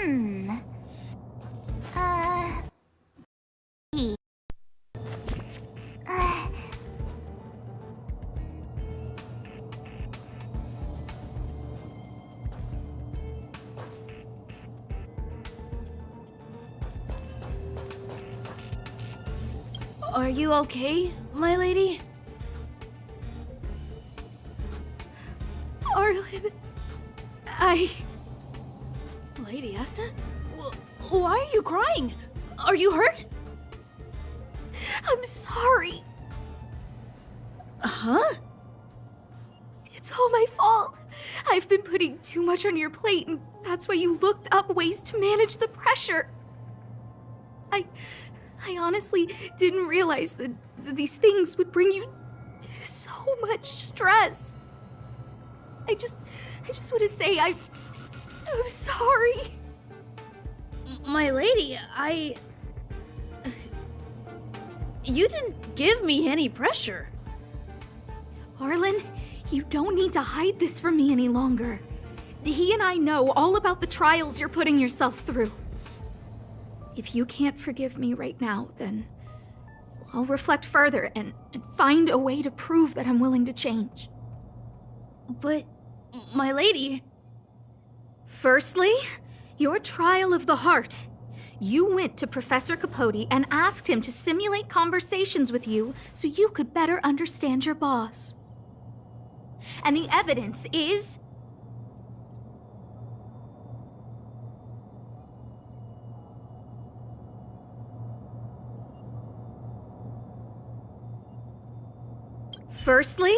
Hmm. Uh... e- uh... Are you okay, my lady? Arlen... Lady Asta? Why are you crying? Are you hurt? I'm sorry. Huh? It's all my fault. I've been putting too much on your plate, and that's why you looked up ways to manage the pressure. I honestly didn't realize that these things would bring you so much stress. I just want to say I'm sorry. My lady, You didn't give me any pressure. Arlen, you don't need to hide this from me any longer. He and I know all about the trials you're putting yourself through. If you can't forgive me right now, then I'll reflect further and find a way to prove that I'm willing to change. But, my lady... Firstly, your trial of the heart. You went to Professor Capote and asked him to simulate conversations with you so you could better understand your boss. And the evidence is... Firstly,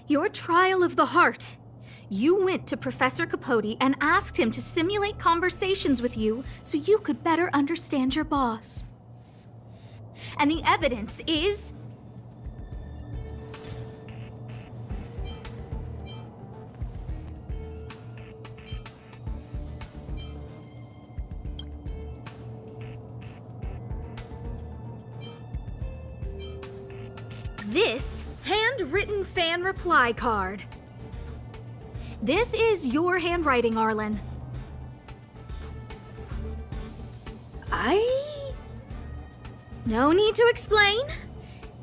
your trial of the heart. You went to Professor Capote and asked him to simulate conversations with you so you could better understand your boss. And the evidence is... this handwritten fan reply card. This is your handwriting, Arlen. No need to explain.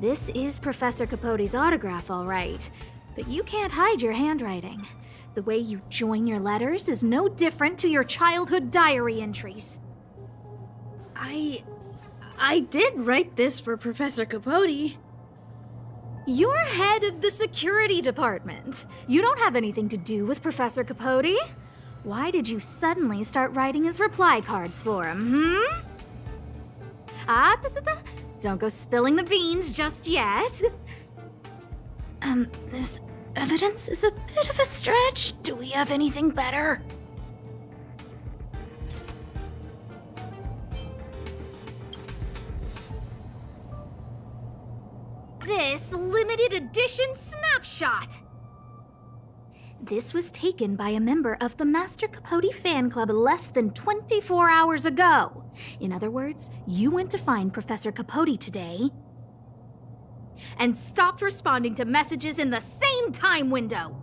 This is Professor Capote's autograph, all right. But you can't hide your handwriting. The way you join your letters is no different to your childhood diary entries. I did write this for Professor Capote. You're head of the security department. You don't have anything to do with Professor Capote. Why did you suddenly start writing his reply cards for him, Don't go spilling the beans just yet. This evidence is a bit of a stretch. Do we have anything better? This limited edition snapshot! This was taken by a member of the Master Capote fan club less than 24 hours ago. In other words, you went to find Professor Capote today and stopped responding to messages in the same time window.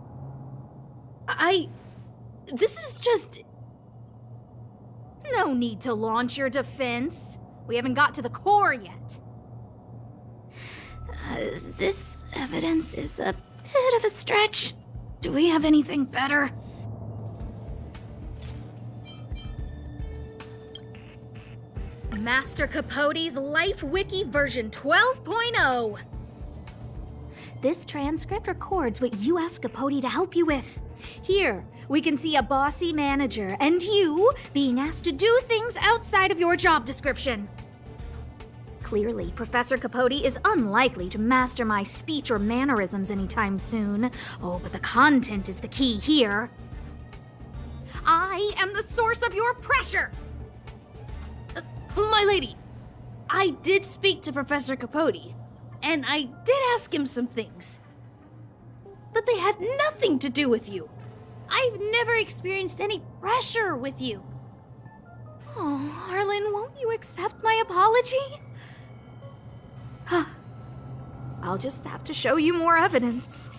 This is just... No need to launch your defense. We haven't got to the core yet. This evidence is a bit of a stretch. Do we have anything better? Master Capote's Life Wiki version 12.0. This transcript records what you asked Capote to help you with. Here, we can see a bossy manager and you being asked to do things outside of your job description. Clearly, Professor Capote is unlikely to master my speech or mannerisms anytime soon. Oh, but the content is the key here. I am the source of your pressure! My lady, I did speak to Professor Capote, and I did ask him some things. But they had nothing to do with you. I've never experienced any pressure with you. Oh, Arlen, won't you accept my apology? I'll just have to show you more evidence.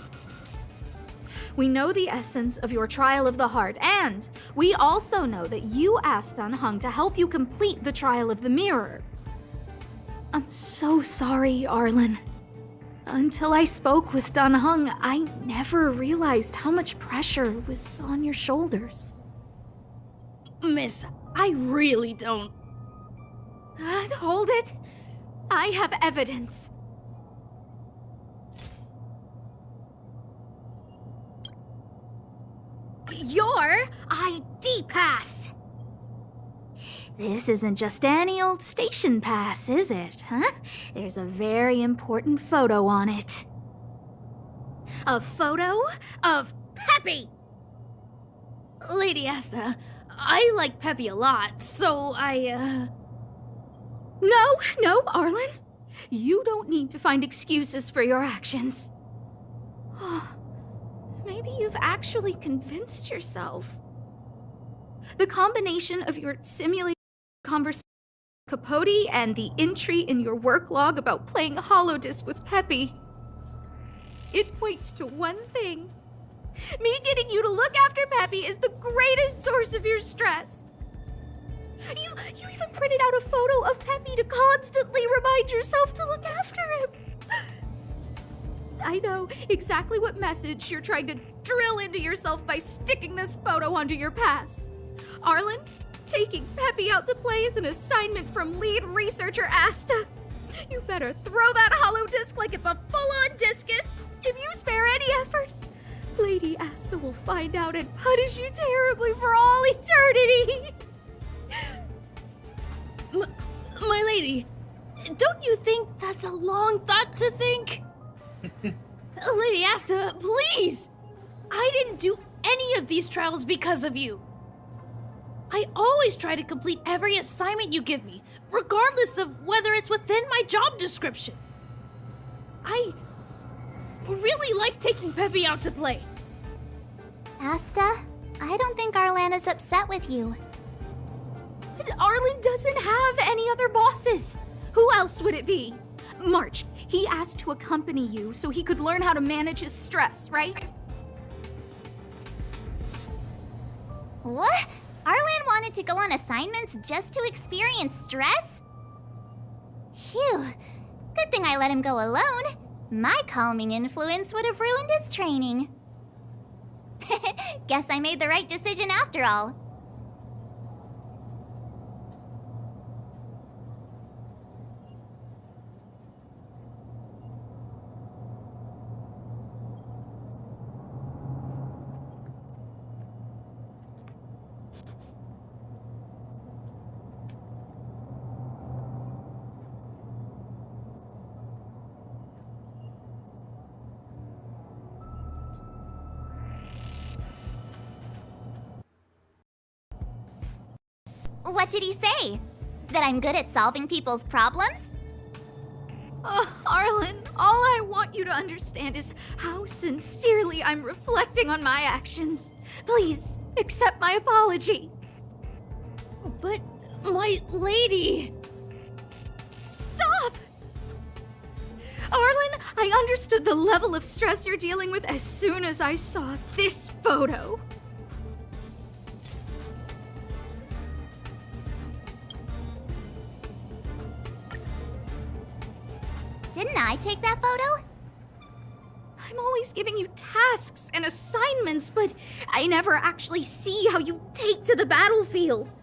We know the essence of your trial of the heart, and we also know that you asked Hung to help you complete the trial of the mirror. I'm so sorry, Arlen. Until I spoke with Hung, I never realized how much pressure was on your shoulders. Miss, I really don't. Hold it. I have evidence. Your ID pass. This isn't just any old station pass, is it, huh? There's a very important photo on it. A photo of Peppy! Lady Asta, I like Peppy a lot, so No, Arlen. You don't need to find excuses for your actions. Maybe you've actually convinced yourself. The combination of your simulated conversation with Capote and the entry in your work log about playing holodisc with Peppy, it points to one thing. Me getting you to look after Peppy is the greatest source of your stress. You even printed out a photo of Peppy to constantly remind yourself to look after him. I know exactly what message you're trying to drill into yourself by sticking this photo onto your pass. Arlen, taking Peppy out to play is an assignment from lead researcher Asta. You better throw that hollow disc like it's a full-on discus. If you spare any effort, Lady Asta will find out and punish you terribly for all eternity. My lady, don't you think that's a long thought to think? Lady Asta, please! I didn't do any of these trials because of you. I always try to complete every assignment you give me, regardless of whether it's within my job description. I really like taking Peppy out to play. Asta, I don't think Arlana's upset with you. But Arlen doesn't have any other bosses. Who else would it be? March, he asked to accompany you so he could learn how to manage his stress, right? What? Arlan wanted to go on assignments just to experience stress? Phew. Good thing I let him go alone. My calming influence would have ruined his training. Guess I made the right decision after all. What did he say? That I'm good at solving people's problems? Arlen, all I want you to understand is how sincerely I'm reflecting on my actions. Please, accept my apology. But, my lady... Stop! Arlen, I understood the level of stress you're dealing with as soon as I saw this photo. Didn't I take that photo? I'm always giving you tasks and assignments, but I never actually see how you take to the battlefield.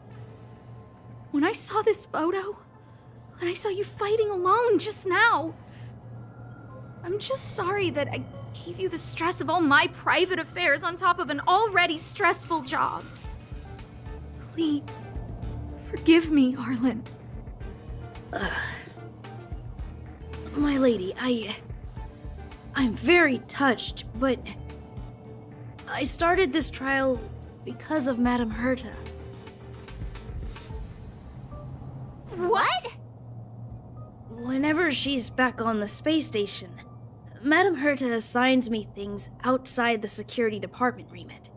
When I saw this photo, and I saw you fighting alone just now, I'm just sorry that I gave you the stress of all my private affairs on top of an already stressful job. Please, forgive me, Arlen. My lady, I'm very touched, but I started this trial because of Madame Herta. What? Whenever she's back on the space station, Madame Herta assigns me things outside the security department remit.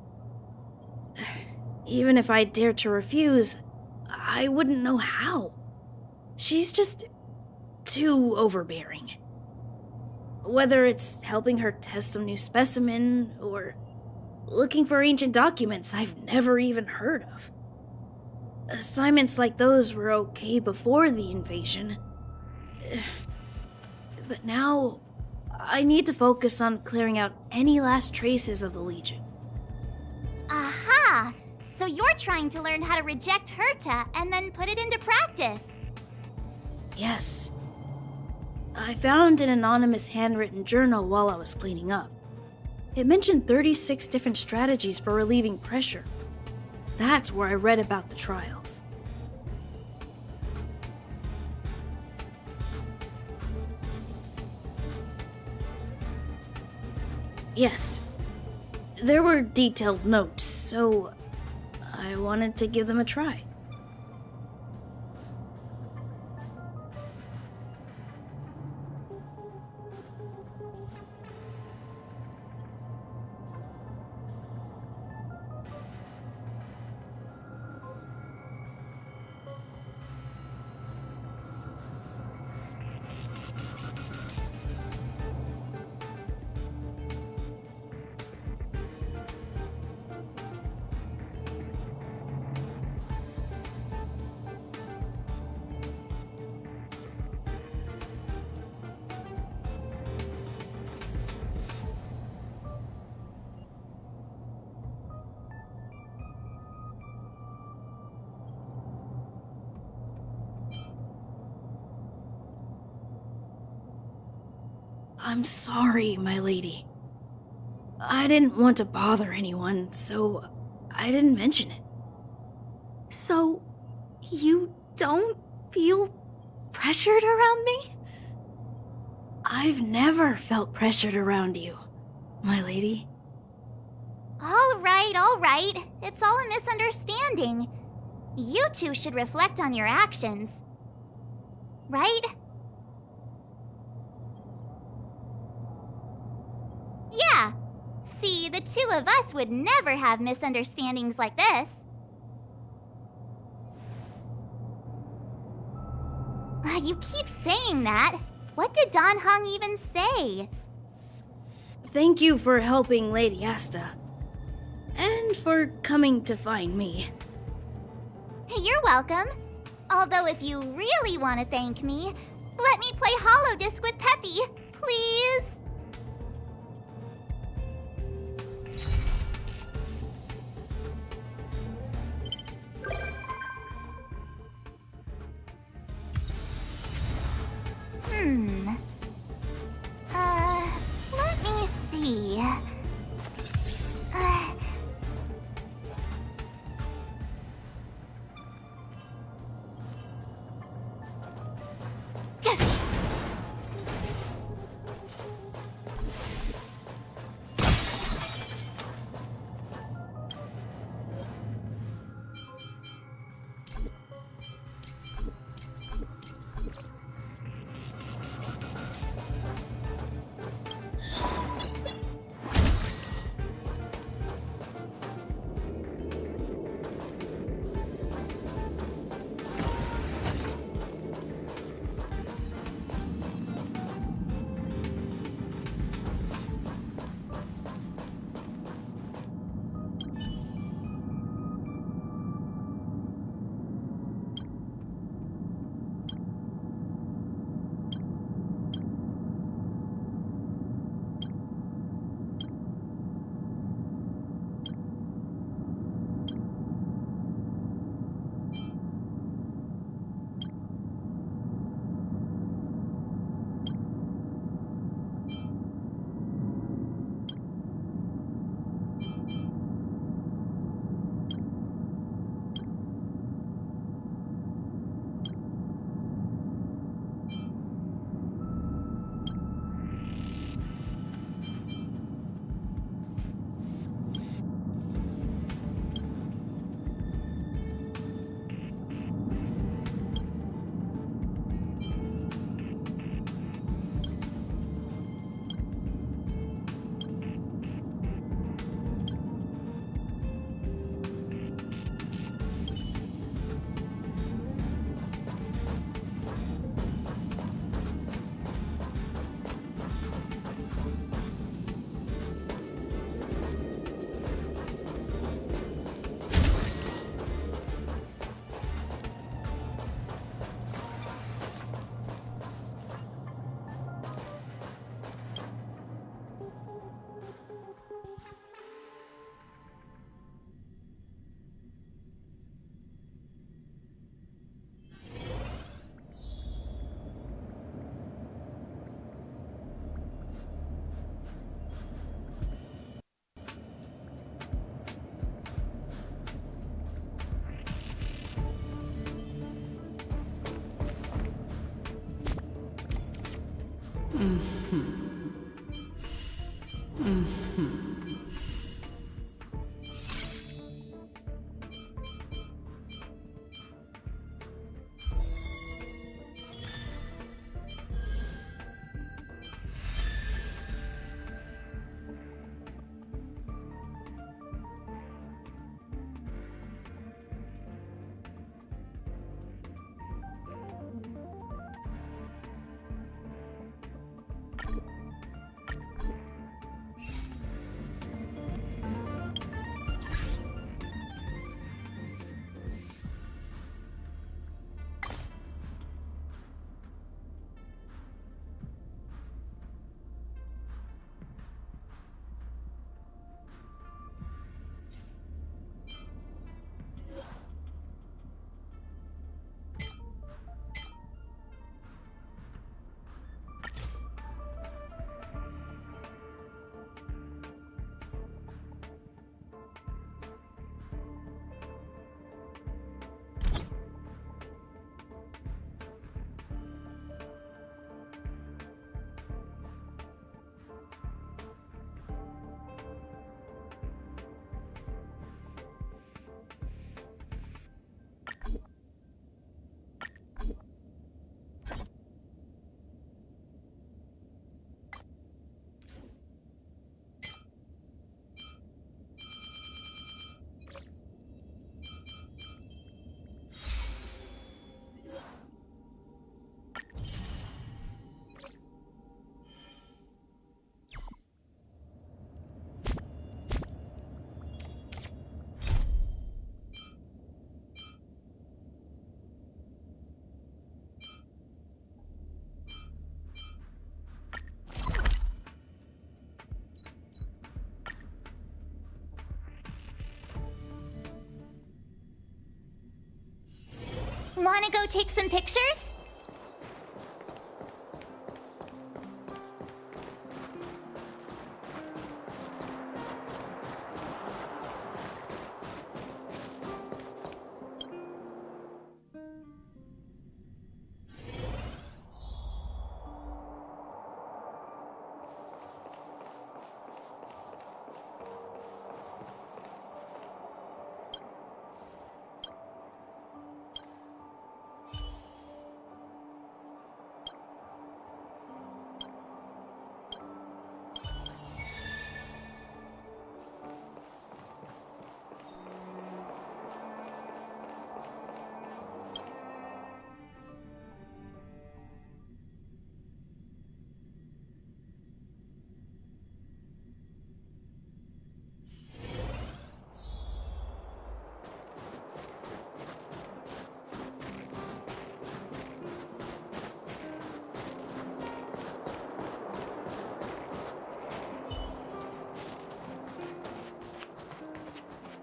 Even if I dared to refuse, I wouldn't know how. She's just too overbearing. Whether it's helping her test some new specimen, or looking for ancient documents I've never even heard of. Assignments like those were okay before the invasion. But now, I need to focus on clearing out any last traces of the Legion. Aha! So you're trying to learn how to reject Herta and then put it into practice. Yes. I found an anonymous handwritten journal while I was cleaning up. It mentioned 36 different strategies for relieving pressure. That's where I read about the trials. Yes. There were detailed notes, so I wanted to give them a try. I'm sorry, my lady. I didn't want to bother anyone, so I didn't mention it. So, you don't feel pressured around me? I've never felt pressured around you, my lady. All right. It's all a misunderstanding. You two should reflect on your actions. Right? Yeah. See, the two of us would never have misunderstandings like this. You keep saying that. What did Don Hung even say? Thank you for helping Lady Asta. And for coming to find me. You're welcome. Although if you really want to thank me, let me play Hollow Disc with Peppy, please. Let me see. Wanna go take some pictures?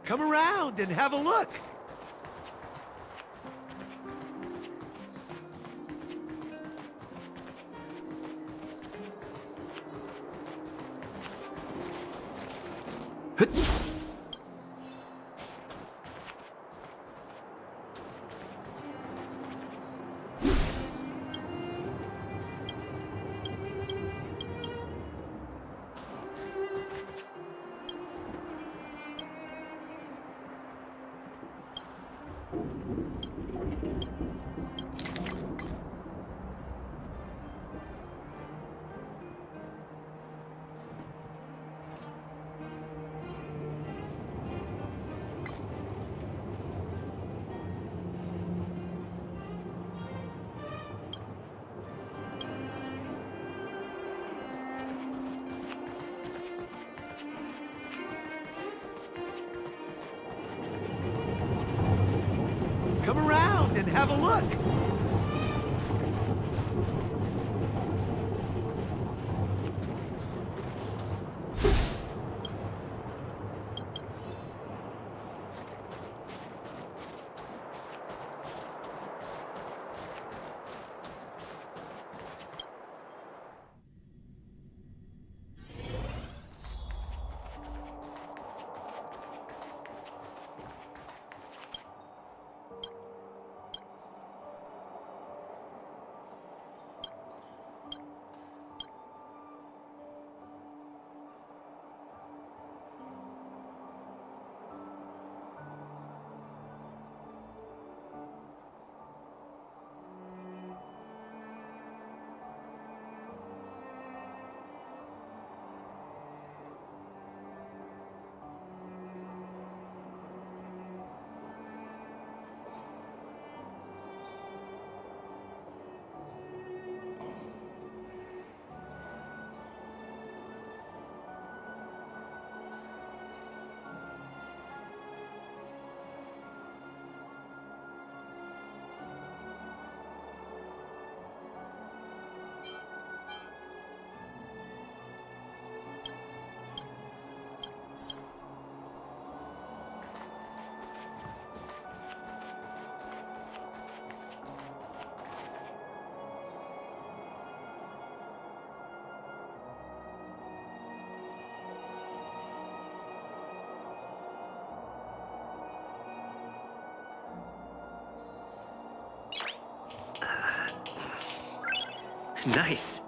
Come around and have a look. Come around and have a look. Nice.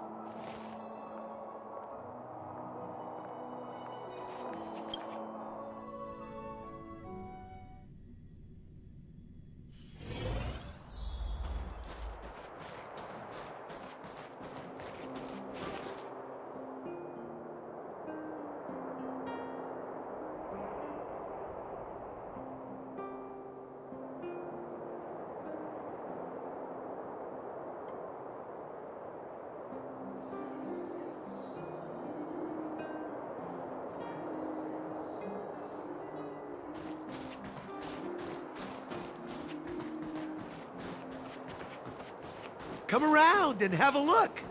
Come around and have a look.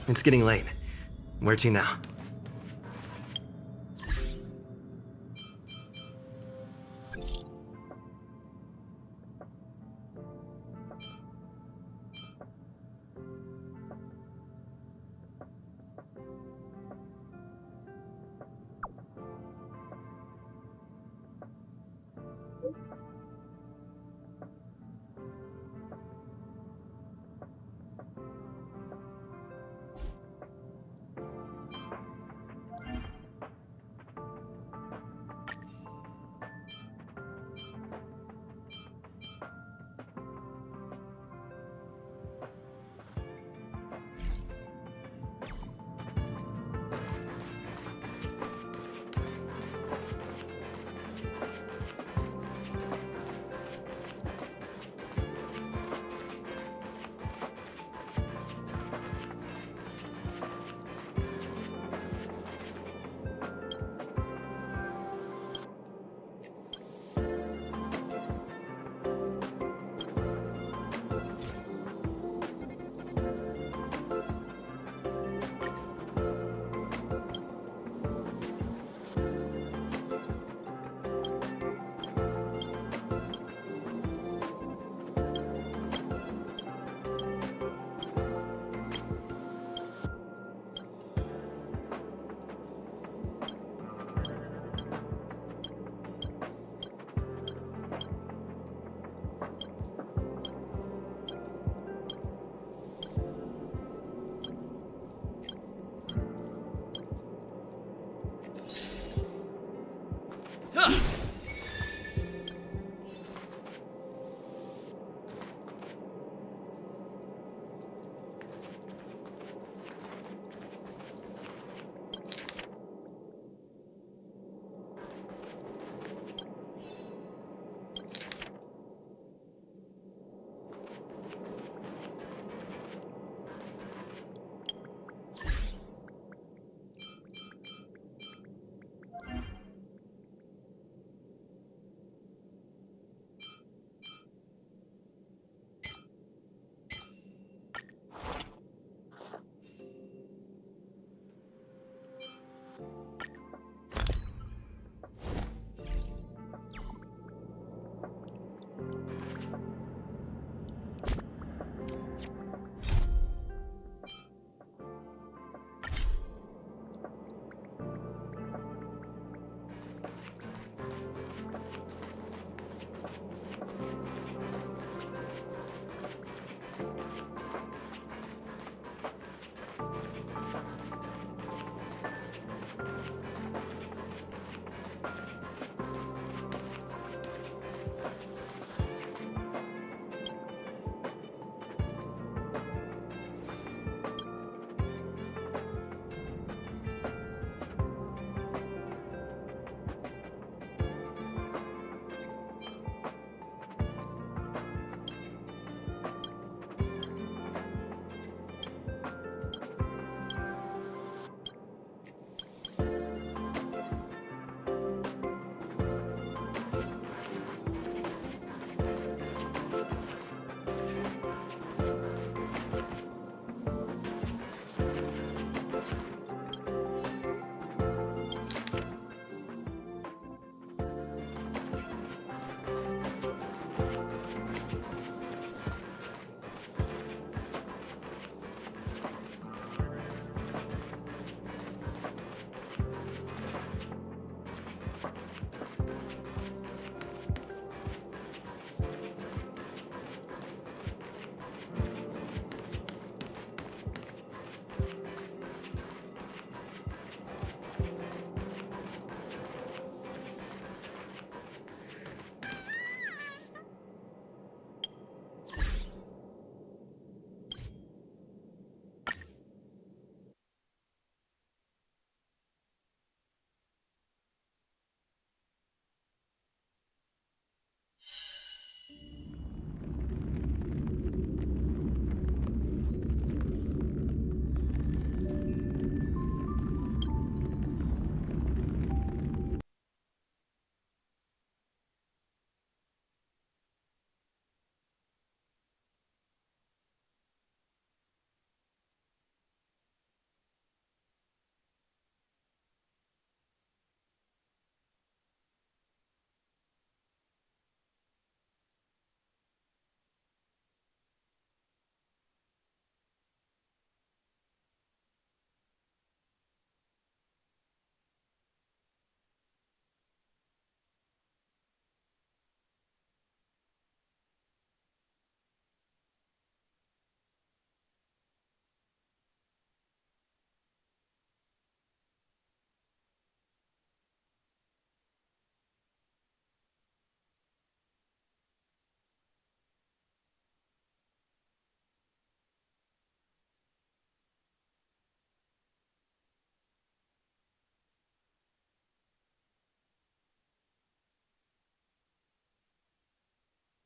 it's getting late. Where to now?